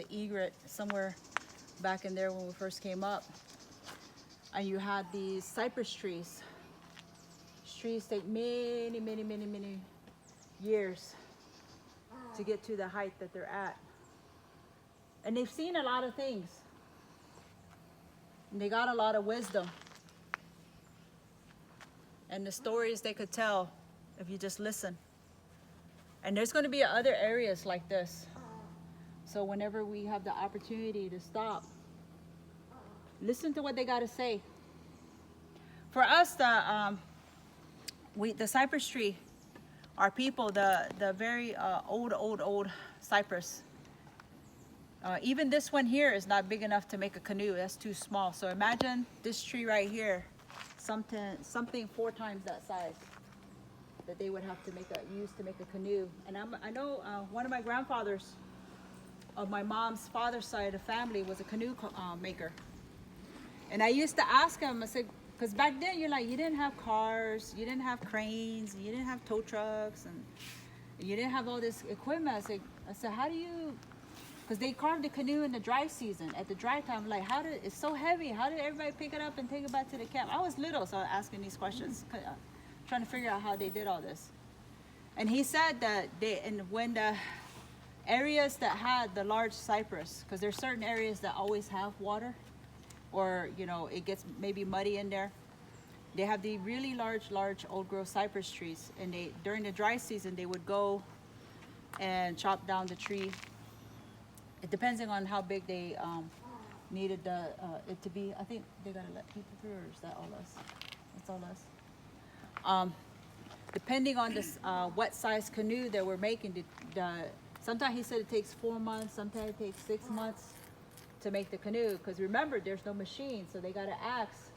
the egret somewhere back in there when we first came up. And you had these cypress trees. Trees take many years to get to the height that they're at. And they've seen a lot of things. And they got a lot of wisdom. And the stories they could tell if you just listen. And there's going to be other areas like this. So whenever we have the opportunity to stop, listen to what they got to say. For us, the cypress tree, our people, the very old cypress. Even this one here is not big enough to make a canoe. That's too small. So imagine this tree right here, something 4 times that size that they would have to use to make a canoe. And I know one of my grandfathers of my mom's father's side of the family was a canoe maker. And I used to ask him, I said, because back then you didn't have cars, you didn't have cranes, you didn't have tow trucks, and you didn't have all this equipment. I said, how do you, because they carved the canoe in the dry season, at the dry time, like it's so heavy, how did everybody pick it up and take it back to the camp? I was little, so I was asking these questions, trying to figure out how they did all this. And he said that when the areas that had the large cypress, because there's certain areas that always have water, or it gets maybe muddy in there, they have the really large old growth cypress trees, and during the dry season they would go and chop down the tree. It depends on how big they needed it to be. I think they gotta let people through, or is that all us? That's all us. Depending on this what size canoe that we're making, sometimes he said it takes 4 months, sometimes it takes 6 months to make the canoe, because remember, there's no machine, so they got an axe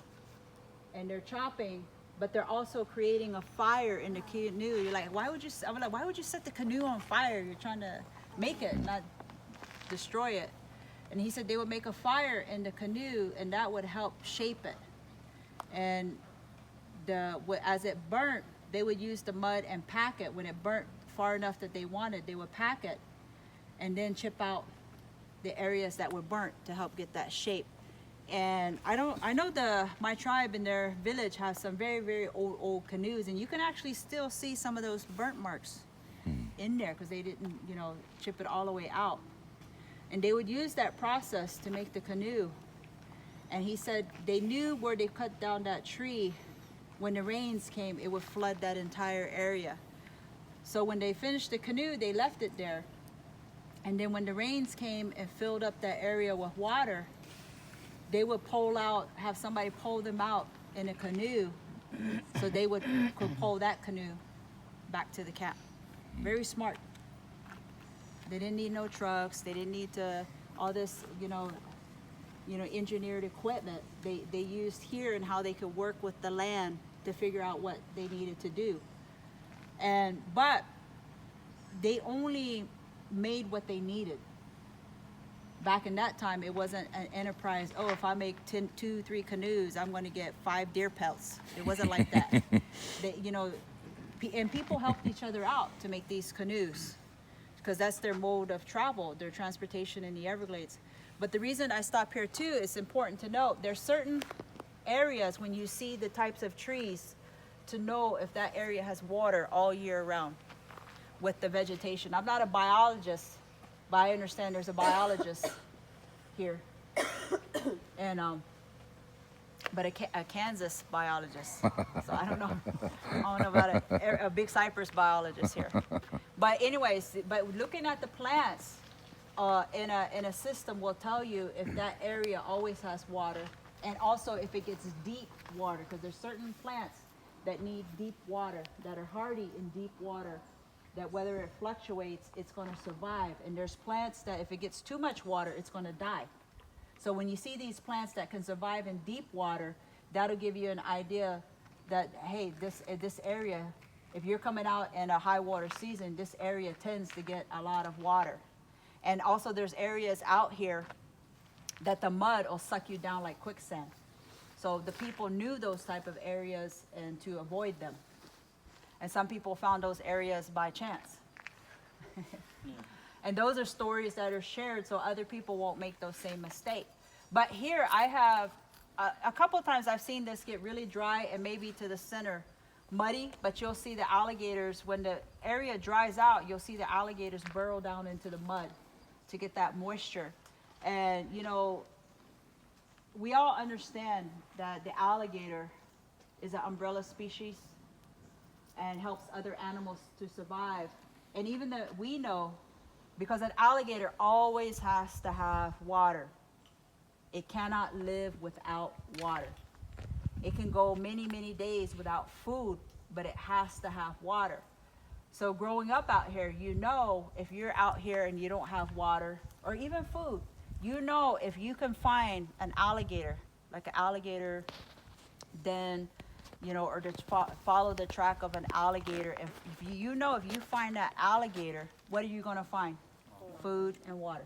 and they're chopping, but they're also creating a fire in the canoe. You're like, why would you set the canoe on fire? You're trying to make it, not destroy it. And he said they would make a fire in the canoe, and that would help shape it. And as it burnt, they would use the mud and pack it. When it burnt far enough that they wanted, they would pack it and then chip out the areas that were burnt to help get that shape. And I know my tribe in their village has some very old canoes, and you can actually still see some of those burnt marks in there, because they didn't chip it all the way out. And they would use that process to make the canoe. And he said they knew where they cut down that tree, when the rains came, it would flood that entire area. So when they finished the canoe, they left it there. And then when the rains came and filled up that area with water, they would have somebody pull them out in a canoe, so they could pull that canoe back to the camp. Very smart. They didn't need no trucks. They didn't need all this, engineered equipment. They used here and how they could work with the land to figure out what they needed to do. But they only made what they needed. Back in that time, it wasn't an enterprise. Oh, if I make 3 canoes, I'm going to get 5 deer pelts. It wasn't like that. And people helped each other out to make these canoes, because that's their mode of travel, their transportation in the Everglades. But the reason I stop here too, it's important to note, there's certain areas when you see the types of trees to know if that area has water all year round with the vegetation. I'm not a biologist, but I understand there's a biologist here, and but a Kansas biologist. So I don't know about a big cypress biologist here. But anyways, looking at the plants in a system will tell you if that area always has water, and also if it gets deep water, because there's certain plants that need deep water, that are hardy in deep water, that whether it fluctuates, it's going to survive. And there's plants that if it gets too much water, it's going to die. So when you see these plants that can survive in deep water, that'll give you an idea that, hey, this area, if you're coming out in a high water season, this area tends to get a lot of water. And also there's areas out here that the mud will suck you down like quicksand. So the people knew those type of areas and to avoid them. And some people found those areas by chance. And those are stories that are shared so other people won't make those same mistakes. But here I have, a couple of times I've seen this get really dry and maybe to the center muddy, but you'll see the alligators, when the area dries out, you'll see the alligators burrow down into the mud to get that moisture. And you know, we all understand that the alligator is an umbrella species and helps other animals to survive. And even that we know, because an alligator always has to have water. It cannot live without water. It can go many, many days without food, but it has to have water. So growing up out here, you know, if you're out here and you don't have water or even food, you know, if you can find an alligator, like an alligator, then, you know, or just follow the track of an alligator. If you know, if you find that alligator, what are you going to find? Food and water.